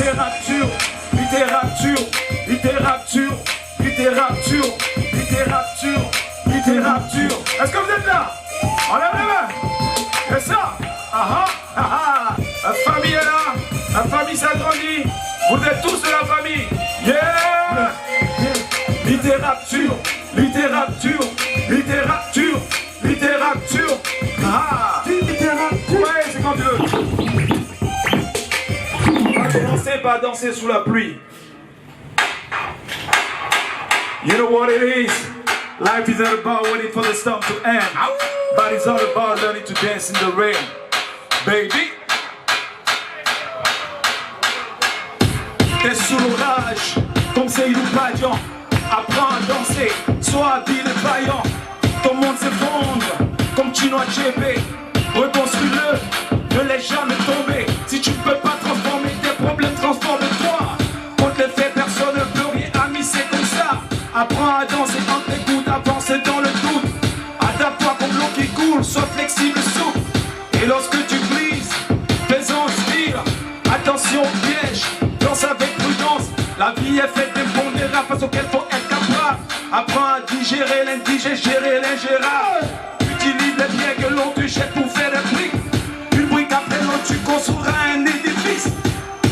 littérature, littérature, littérature, littérature, littérature, littérature. Est-ce que vous êtes là? Enlève les mains. C'est ça. Ah ah ah. La famille est là. La famille s'agrandit. Vous êtes tous de la famille. Yeah. Littérature, littérature, littérature, littérature. Ah. Ouais, c'est quand tu veux. Commencez par danser sous la pluie. You know what it is? Life is not about waiting for the storm to end, but it's all about learning to dance in the rain. Baby. T'es sous l'orage, comme Seydou Badian. Apprends à danser, sois habile et vaillant. Ton monde s'effondre, comme Chino Achebe. Reconstruis-le, ne laisse jamais tomber. Si tu peux pas transformer tes problèmes, transforme-toi. Contre les faits, personne ne peut rien, ami, c'est comme ça. Apprends à danser entre les gouttes, avancer dans le doute. Adapte-toi comme l'eau qui coule, sois flexible et souple. Et lorsque tu glisses, fais-en spire. Attention au piège, danse avec prudence. La vie est faite d'impondérables face auxquels faut être capable. Apprends à digérer l'indigé, gérer l'ingérable. Utilise les biens que l'on te jette pour faire des briques. Une brique après l'autre, tu construiras un édifice.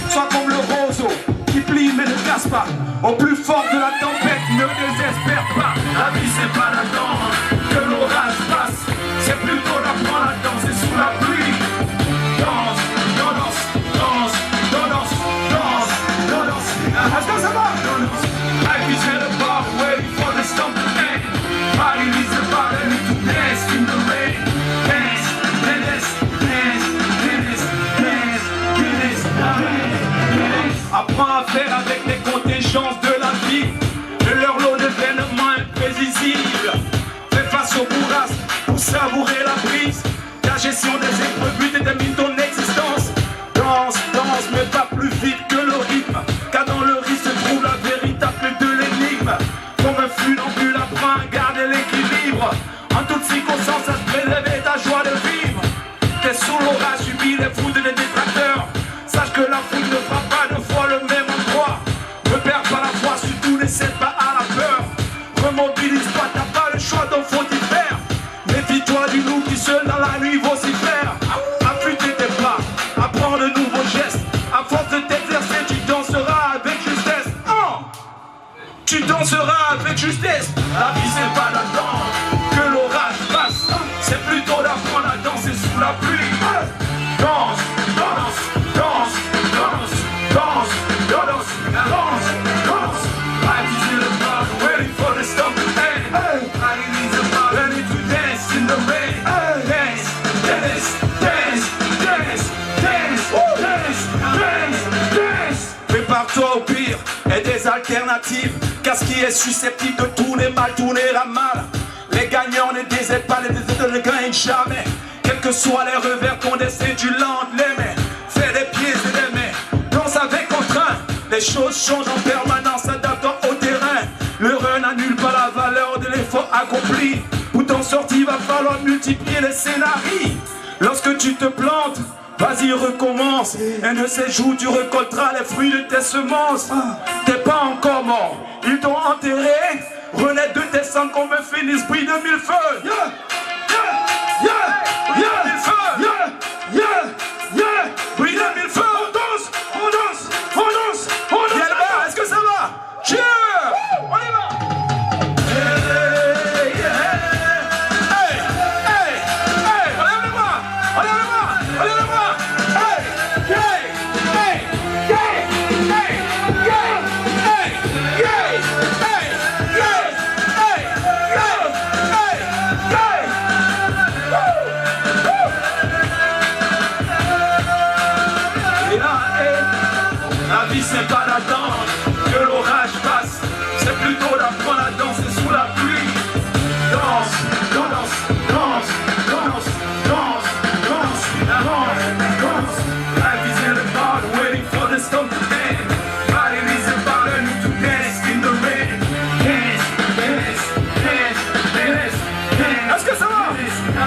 Sois comme le roseau qui plie mais ne casse pas. Au plus fort de la tempête, ne désespère pas. La vie c'est pas la danse que l'orage passe. C'est plutôt d'apprendre à danser sous la pluie. Danse, danse, danse, danse, danse, danse. Est-ce que ça va? Life is not about waiting for the storm to end. Body is about learning to dance in the rain. Dance, dance, dance, dance, dance, dance, dance. Apprends à faire avec les contingences de la vie. De leur lot d'événements imprévisibles. Fais face aux bourrasques pour savourer la brise. La gestion des épreuves détermine ton existence. Danse, danse, mais pas plus vite que le rythme. Car dans le rythme se trouve la véritable clé de l'énigme. Comme un funambule, apprends à garder l'équilibre. En toutes circonstances, à te préserver ta joie de vivre. T'es sous l'orage, subis les foudres des détracteurs. Sache que la foudre ne fera pas deux fois le même endroit. Ne perds pas la foi, surtout ne cède pas à la peur. Remobilise-toi, t'as pas le choix, donc faut y faire. Méfie-toi du loup qui seul dans la nuit vocifère. Affûter tes pas, apprends de nouveaux gestes. À force de t'exercer, tu danseras avec justesse. Tu danseras avec justesse. La vie c'est pas la danse que l'orage passe. C'est plutôt d'apprendre à danser sous la pluie. Danse, danse, danse, danse, danse, danse, danse, danse. Life is not about waiting for the storm to end. Life is about learning to dance in the rain. Dance, dance, dance, dance, dance, dance, dance, dance. Prépare-toi au pire et des alternatives. Car ce qui est susceptible de tourner mal, tournera mal. Les gagnants ne désaident pas, les désaidants ne gagnent jamais. Quels que soient les revers qu'on essaie du land, les mains. Fais des pieds et des mains. Danse avec contraint. Les choses changent en permanence, s'adaptant au terrain. L'heureux n'annule pas la valeur de l'effort accompli. Pour t'en sortir, il va falloir multiplier les scénarios. Lorsque tu te plantes, vas-y recommence. Un de ces jours tu récolteras les fruits de tes semences. T'es pas encore mort, ils t'ont enterré. Renaître de tes cendres comme un phénix brille de mille feux. Yeah, yeah, yeah, yeah, mille feux. Yeah, yeah, yeah, brille de mille feux. On danse, on danse, on danse, on danse. Viens là, est-ce que ça va? Cheer, on y va. La vie c'est pas la danse que l'orage passe. C'est plutôt d'apprendre à danser sous la pluie. Danse, danse, danse, danse, danse, danse, danse, danse. Life is not about waiting for the storm to end. Life is about learning to dance in the rain. Dance, dance, dance, dance, dance. Est-ce que ça va?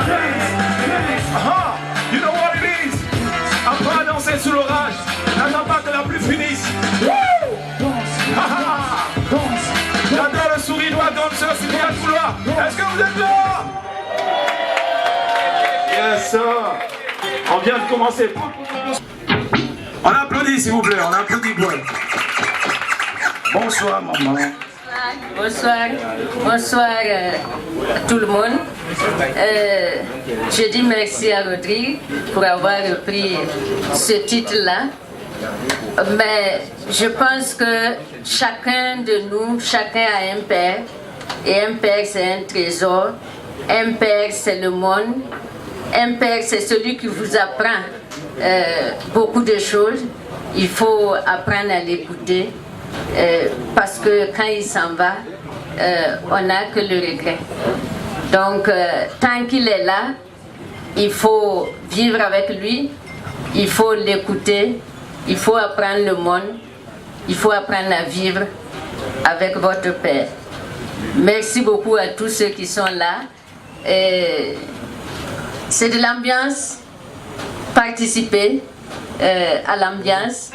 Dance, dance. You know what it is? Apprends à danser sous l'orage. N'attends pas que la pluie finisse. vient de commencer. On applaudit s'il vous plaît, on applaudit pour elle. Bonsoir maman. Bonsoir, bonsoir à tout le monde. Je dis merci à Rodrigue pour avoir repris ce titre-là. Mais je pense que chacun de nous, chacun a un père. Et un père, c'est un trésor. Un père, c'est le monde. Un père, c'est celui qui vous apprend beaucoup de choses. Il faut apprendre à l'écouter. Parce que quand il s'en va, on n'a que le regret. Donc, tant qu'il est là, il faut vivre avec lui, il faut l'écouter, il faut apprendre le monde, il faut apprendre à vivre avec votre père. Merci beaucoup à tous ceux qui sont là. C'est de l'ambiance, participer à l'ambiance.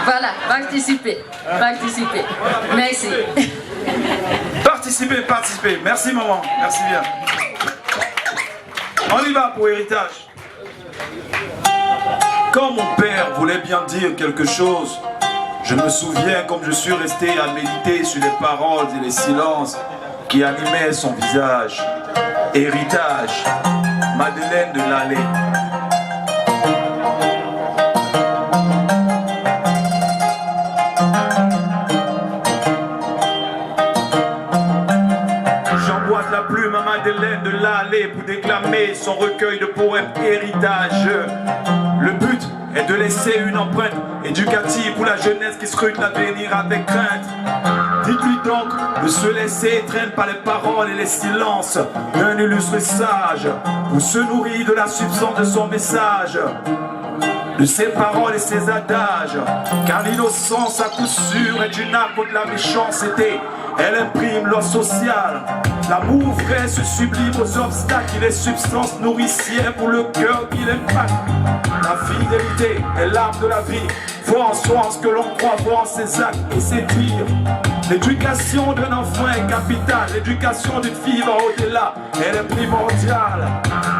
Voilà, participer. Merci. Participer. Merci maman, merci bien. On y va pour héritage. Quand mon père voulait bien dire quelque chose, je me souviens comme je suis resté à méditer sur les paroles et les silences qui animaient son visage. Héritage, Madeleine de Lallé. J'emboîte la plume à Madeleine de Lallé pour déclamer son recueil de poèmes héritage. Le but est de laisser une empreinte éducative pour la jeunesse qui scrute l'avenir avec crainte. Dites-lui donc de se laisser étreindre par les paroles et les silences d'un illustre sage, où se nourrit de la substance de son message, de ses paroles et ses adages, car l'innocence à coup sûr est une arme contre la méchanceté. Elle imprime l'ordre social. L'amour vrai se sublime aux obstacles. Il est substance nourricière pour le cœur qui l'impacte. La fidélité est l'arme de la vie. Faut en soi en ce que l'on croit, faut en ses actes et ses dires. L'éducation d'un enfant est capitale. L'éducation d'une fille va au-delà. Elle est primordiale.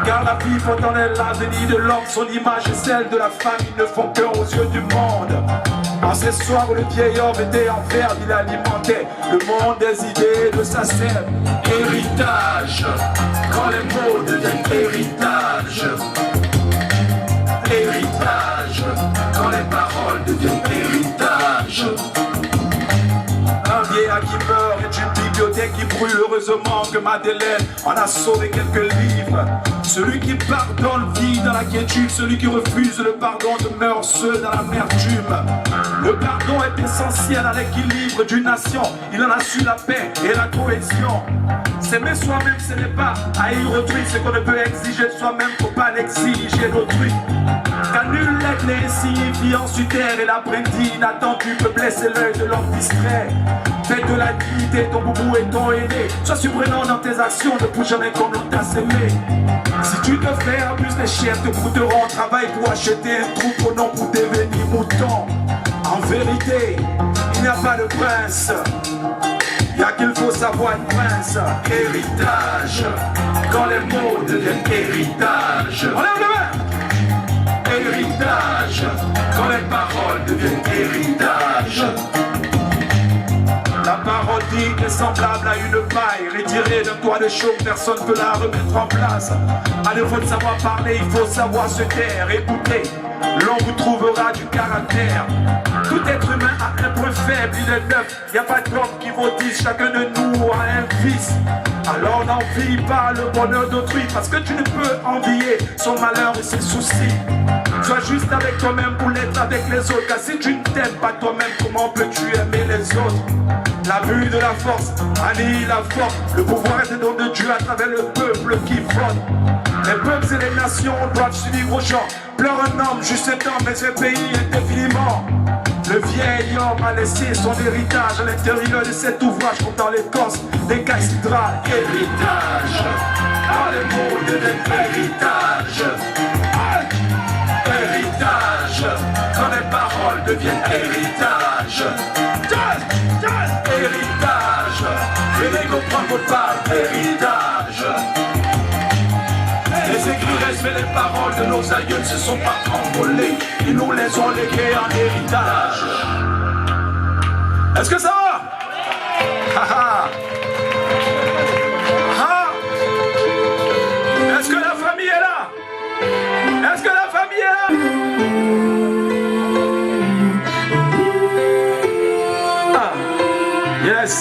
Car la vie porte en elle l'avenir de l'homme. Son image et celle de la femme. Ils ne font qu'un aux yeux du monde. En ces soirs où le vieil homme était en verbe, il alimentait le monde des idées de sa sève. Héritage, quand les mots deviennent héritage. Héritage, quand les paroles deviennent héritage. Un vieillard qui meurt est une bibliothèque qui brûle. Heureusement que Madeleine en a sauvé quelques livres. Celui qui pardonne vit dans la quiétude. Celui qui refuse le pardon demeure seul dans l'amertume. Le pardon est essentiel à l'équilibre d'une nation. Il en assure la paix et la cohésion. S'aimer soi-même, ce n'est pas haïr autrui. Ce qu'on ne peut exiger de soi-même, faut pas l'exiger d'autrui. Car nul n'est insignifiant sur terre. Et l'apprenti inattendu peut blesser l'œil de l'homme distrait. Fais de la dignité ton boubou et ton aîné. Sois surprenant dans tes actions, ne pousse jamais comme l'on t'a sémé. Si tu te fais en plus les chefs te coûteront. Travail pour acheter un troupeau, non pour devenir mouton. En vérité, il n'y a pas de prince. Il y a qu'il faut savoir être prince. Héritage, quand les mots deviennent héritage. On lève les mains. Héritage, quand les paroles deviennent héritage. La parole dite est semblable à une paille retirée d'un toit de chaume, personne ne peut la remettre en place. À défaut de savoir parler, il faut savoir se taire. Écoutez, l'on vous trouvera du caractère. Tout être humain a un point faible, il est neuf. Y a pas d'homme qui vaut 10, chacun de nous a un vice. Alors n'envie pas le bonheur d'autrui, parce que tu ne peux envier son malheur et ses soucis. Sois juste avec toi-même pour l'être avec les autres. Car si tu ne t'aimes pas toi-même, comment peux-tu aimer les autres? L'abus de la force annihile la force. Le pouvoir est le don de Dieu à travers le peuple qui vote. Les peuples et les nations doivent suivre au champ. Pleure un homme, juste un temps, mais ce pays est infiniment. Le vieil homme a laissé son héritage à l'intérieur de cet ouvrage comptant l'écorce des cathédrales. Héritage, quand les mots deviennent héritage. Héritage, quand les paroles deviennent héritage. Héritage, venez comprendre votre part, héritage. Les écrits mais les paroles de nos aïeux ne se sont pas envolées. Ils nous les ont léguées en héritage. Est-ce que ça va? Est-ce que la famille est là? Est-ce que la famille est là? Ah, yes.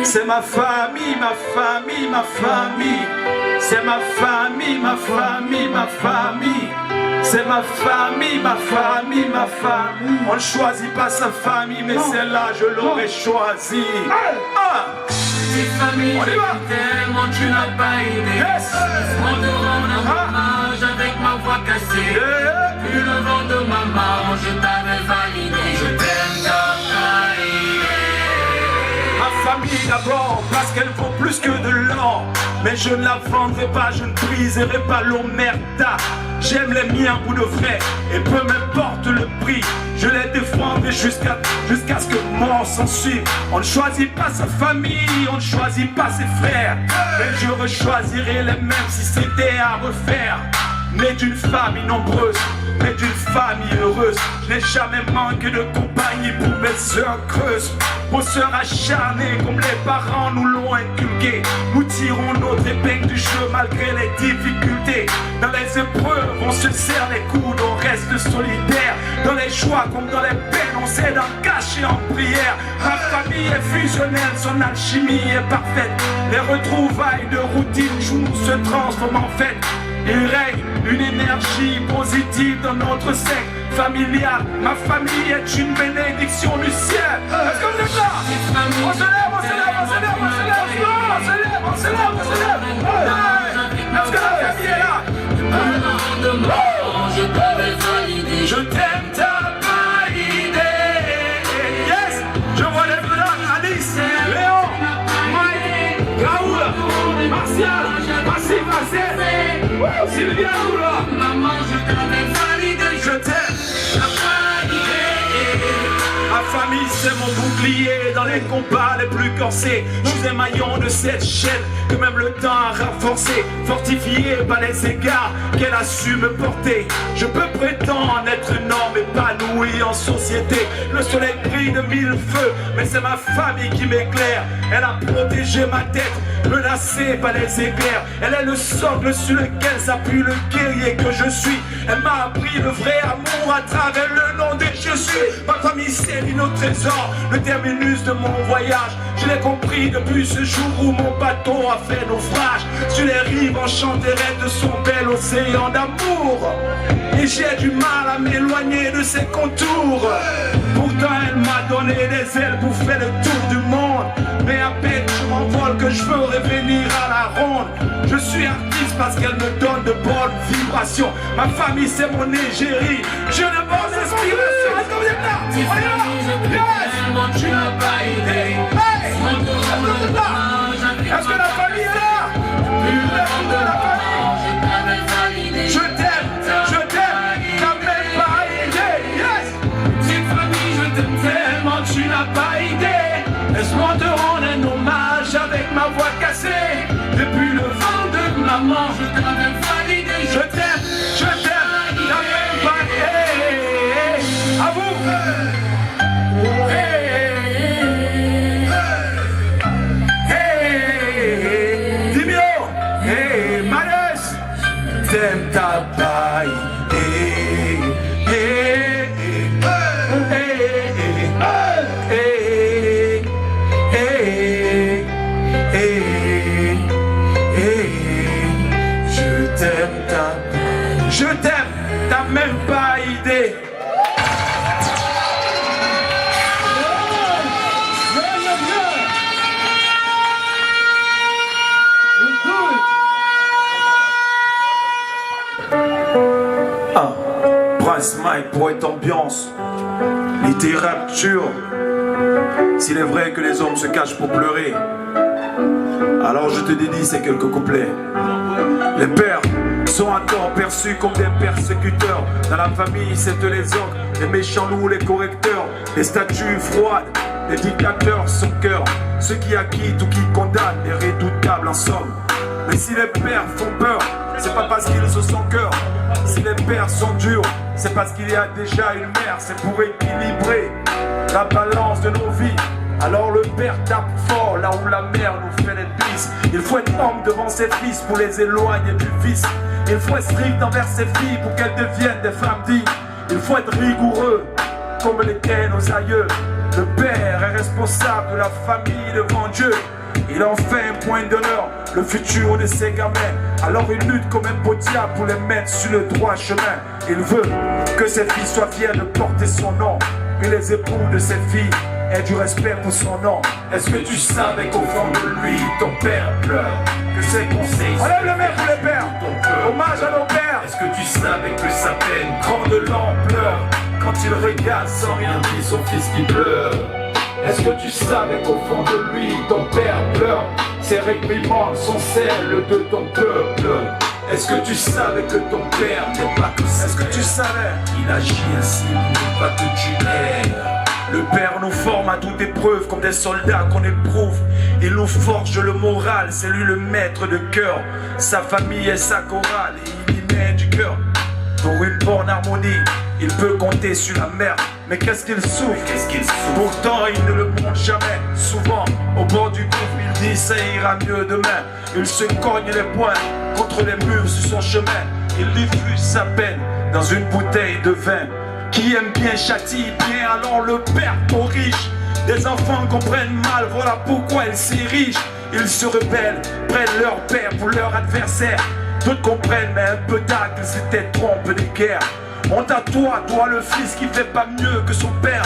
C'est ma famille, ma famille, ma famille. C'est ma famille, ma famille, ma famille. C'est ma famille, ma famille, ma famille. On ne choisit pas sa famille, mais celle-là, je l'aurais choisie. Ah! On y va! Tellement tu n'as pas idée. Yes! On te rend un hommage avec ma voix cassée. Plus le vent de maman, je t'avais validé. Je t'aime ma famille d'abord, parce qu'elle vaut plus que de l'or. Mais je ne la vendrai pas, je ne briserai pas l'omerta. J'aime les miens pour de vrai, et peu m'importe le prix. Je les défendrai jusqu'à ce que mort s'en suive. On ne choisit pas sa famille, on ne choisit pas ses frères. Mais je rechoisirai les mêmes si c'était à refaire. Né d'une famille nombreuse, mais d'une famille heureuse. Je n'ai jamais manqué de compagnie pour mes sœurs creuses. Vos sœurs acharnées comme les parents nous l'ont inculqué. Nous tirons notre épingle du jeu malgré les difficultés. Dans les épreuves, on se serre les coudes, on reste solidaire. Dans les joies comme dans les peines, on sait d'en cacher en prière. Ma famille est fusionnelle, son alchimie est parfaite. Les retrouvailles de routine nous se transforment en fête. Il règne une énergie positive dans notre secte familiale. Ma famille est une bénédiction du ciel. Est-ce que vous êtes là? On se lève, on se lève, on se lève, on se lève, on se lève, on se lève, on se lève. Est-ce que la famille est là? Je t'avais validé. Je t'aime, t'as pas idée. Yes, je vois les frères Alice, Léon, Mike, Raoul, Martial, Massif, Marcel, Sylvia, Oula. Maman, je t'avais validé. Je t'aime, t'as pas idée. Ma famille, c'est mon bouclier dans les combats les plus corsés. Je suis un maillon de cette chaîne que même le temps a renforcé. Fortifié par les égards qu'elle a su me porter. Je peux prétendre être un homme épanoui en société. Le soleil brille de mille feux, mais c'est ma famille qui m'éclaire. Elle a protégé ma tête, menacée par les éclairs. Elle est le socle sur lequel s'appuie le guerrier que je suis. Elle m'a appris le vrai amour à travers le nom de Jésus. Ma famille c'est notre trésor, le terminus de mon voyage. Je l'ai compris depuis ce jour où mon bateau a fait naufrage. Sur les rives enchanterelles de son bel océan d'amour. Et j'ai du mal à m'éloigner de ses contours. Pourtant elle m'a donné des ailes pour faire le tour du monde. Mais à peine je m'envole que je veux revenir à la ronde. Je suis artiste parce qu'elle me donne de bonnes vibrations. Ma famille c'est mon égérie. Je ne bonnes inspirations. Est-ce que vous êtes là? Tellement tu n'as pas idée. Est-ce que la famille est là? De la famille. Je t'aime, t'as même pas idée. Yes. Petite famille, je t'aime tellement tu n'as pas idée. Laisse-moi te rendre un hommage avec ma voix cassée. Depuis le vent de maman, Je t'avais validé. je t'aime, t'as même pas idée. À vous. Dimio, Manus, t'aimes ta paille. Je t'aime, t'as même pas idée. Ah, Prince Mike, poète ambiance, littérature. S'il est vrai que les hommes se cachent pour pleurer, alors je te dédie ces quelques couplets. Les pères sont à tort perçus comme des persécuteurs. Dans la famille, c'est les ogres, les méchants loups, les correcteurs, les statues froides, les dictateurs sans cœur, ceux qui acquittent ou qui condamnent, les redoutables en somme. Mais si les pères font peur, c'est pas parce qu'ils se sentent cœur. Si les pères sont durs, c'est parce qu'il y a déjà une mère. C'est pour équilibrer la balance de nos vies. Alors le père tape fort là où la mère nous fait les bises. Il faut être homme devant ses fils pour les éloigner du vice. Il faut être strict envers ses filles pour qu'elles deviennent des femmes dignes. Il faut être rigoureux comme l'étaient nos aïeux. Le père est responsable de la famille devant Dieu. Il en fait un point d'honneur, le futur de ses gamins. Alors il lutte comme un beau diable pour les mettre sur le droit chemin. Il veut que ses filles soient fières de porter son nom, que les époux de ses filles aient du respect pour son nom. Est-ce que tu savais qu'au fond de lui, ton père pleure, que ses conseils... Enlève le main pour les pères, hommage à nos pères. Est-ce que tu savais que sa peine prend de l'ampleur quand il regarde sans rien dire son fils qui pleure? Est-ce que tu savais qu'au fond de lui, ton père pleure? Ses réprimandes sont celles de ton peuple. Est-ce que tu savais que ton père n'est pas que ça? Est-ce que tu savais qu'il agit ainsi pour pas que tu erres? Le père nous forme à toute épreuve comme des soldats qu'on éprouve. Il nous forge le moral, c'est lui le maître de cœur. Sa famille est sa chorale et il y met du cœur. Pour une bonne harmonie, il peut compter sur la mère. Mais qu'est-ce qu'il souffre, Pourtant il ne le montre jamais. Souvent au bord du gouffre il dit ça ira mieux demain. Il se cogne les poings contre les murs sur son chemin. Il diffuse sa peine dans une bouteille de vin. Qui aime bien châtie bien, alors le père corrige. Des enfants comprennent mal, voilà pourquoi ils s'érigent. Ils se rebellent, prennent leur père pour leur adversaire. D'autres comprennent mais un peu tard qu'ils s'étaient trompés des guerres. Honte à toi, toi le fils qui fait pas mieux que son père.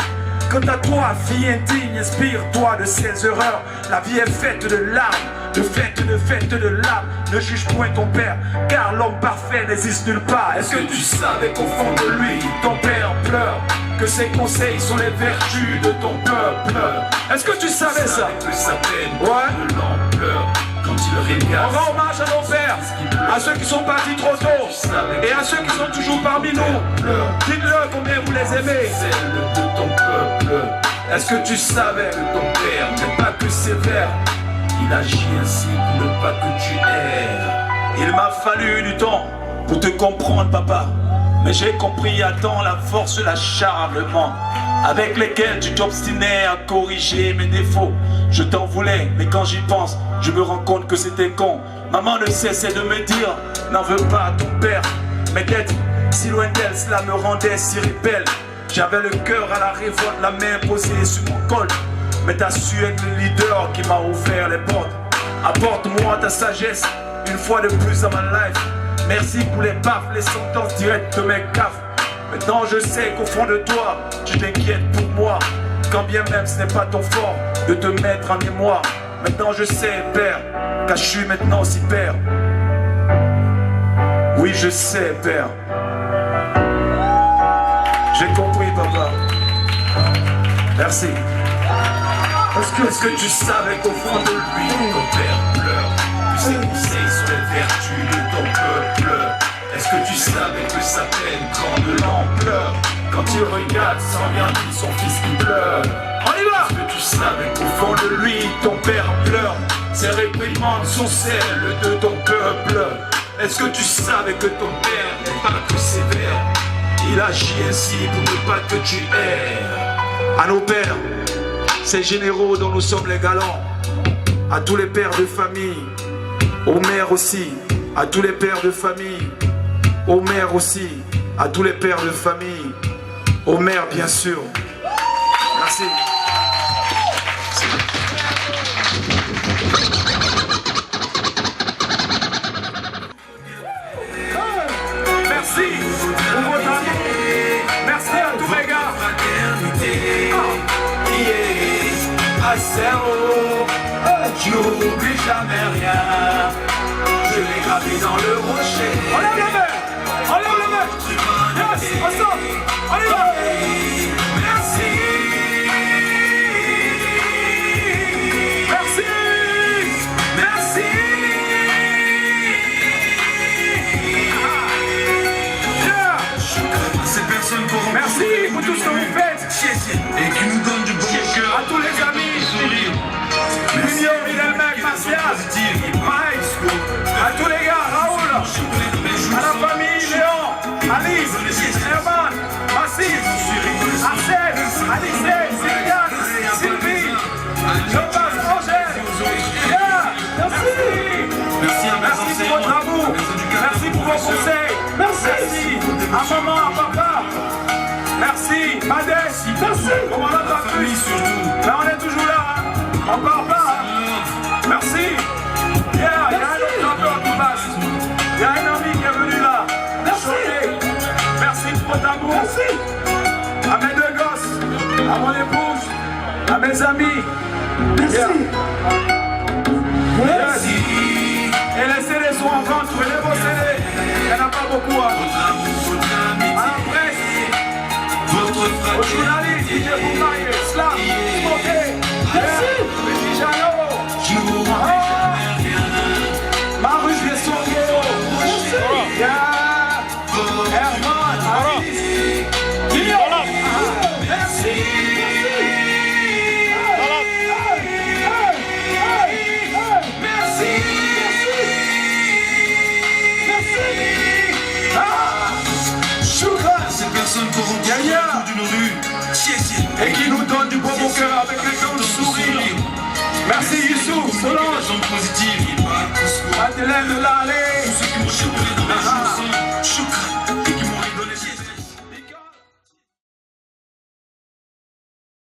Quant à toi, fille indigne, inspire-toi de ses erreurs. La vie est faite de larmes, de fêtes de larmes. Ne juge point ton père, car l'homme parfait n'existe nulle part. Est-ce que tu savais qu'au fond de lui, ton père pleure, que ses conseils sont les vertus de ton peuple? Est-ce que tu savais ça? Que sa peine de l'ampleur quand il regarde. On rend hommage à nos pères, à ceux qui sont partis trop tôt et à ceux qui sont toujours parmi nous. Dites-le combien vous les aimez. Celle de ton peuple. Est-ce que tu savais que ton père n'est pas que sévère? Il agit ainsi pour ne pas que tu erres. Il m'a fallu du temps pour te comprendre, papa. Mais j'ai compris à temps la force, l'acharnement avec lesquels tu t'obstinais à corriger mes défauts. Je t'en voulais, mais quand j'y pense, je me rends compte que c'était con. Maman ne cessait de me dire, n'en veux pas à ton père. Mais d'être si loin d'elle, cela me rendait si rebelle. J'avais le cœur à la révolte, la main posée sur mon col. Mais t'as su être le leader qui m'a ouvert les portes. Apporte-moi ta sagesse, une fois de plus dans ma life. Merci pour les baffes, les sentences directes de mes gaffes. Maintenant je sais qu'au fond de toi, tu t'inquiètes pour moi. Quand bien même ce n'est pas ton fort de te mettre en émoi. Maintenant je sais, père, car je suis maintenant aussi père. Oui, je sais, père. J'ai compris, papa. Merci. Est-ce que tu savais qu'au fond de lui, ton père pleure, que ses conseils sont les vertus de ton peuple? Est-ce que tu savais que sa peine prend de l'ampleur quand il regarde sans rien dire son fils qui pleure? On y va! Est-ce que tu savais qu'au fond de lui, ton père pleure? Ses réprimandes sont celles de ton peuple. Est-ce que tu savais que ton père n'est pas que sévère? Il agit ainsi pour ne pas que tu erres. À nos pères, ces généraux dont nous sommes les galants, à tous les pères de famille, aux mères aussi, à tous les pères de famille, aux mères aussi, à tous les pères de famille, aux mères bien sûr. Merci. Merci pour votre amour. Merci à tous les gars. J'oublie jamais rien. Je l'ai gravé dans le rocher. Enlève le main. Enlève le main. Yes, ensemble. On y va. Merci. Merci. Merci. Yeah. Ces personnes pour merci pour tout ce que vous faites. Et qui nous donnent du bon cœur. À tous les gars. Mike, à tous les gars, Raoul, à la famille, Léon, Alice, Herman, Massif, Arsène, Alice, Sylviane, Sylvie, Jonas, Angèle. Merci pour votre amour, merci pour vos conseils, merci à maman, à papa, merci, Madès, merci, comment on a plus, là on est toujours là, hein. On part pas, hein. Merci, il y a un autre rappeur qui passe, il y a un ami qui est venu là, merci pour votre amour, merci, à mes deux gosses, à mon épouse, à mes amis, merci. Merci. Et les CD sont en vente, prenez vos CD. Il n'y en a pas beaucoup. Hein. À la presse, aux journalistes, DJ Boumaye, Slam, Smokey, Petit Jano, Maruche des Songo, Herman, Alice, Guillaume, merci. Personnes corrompues autour d'une rue, et qui nous donne du bon au cœur avec les gens de sourire. Merci Youssouf, Solange, positive, Madeleine de l'Allée. ceux qui m'ont chanté dans la chanson.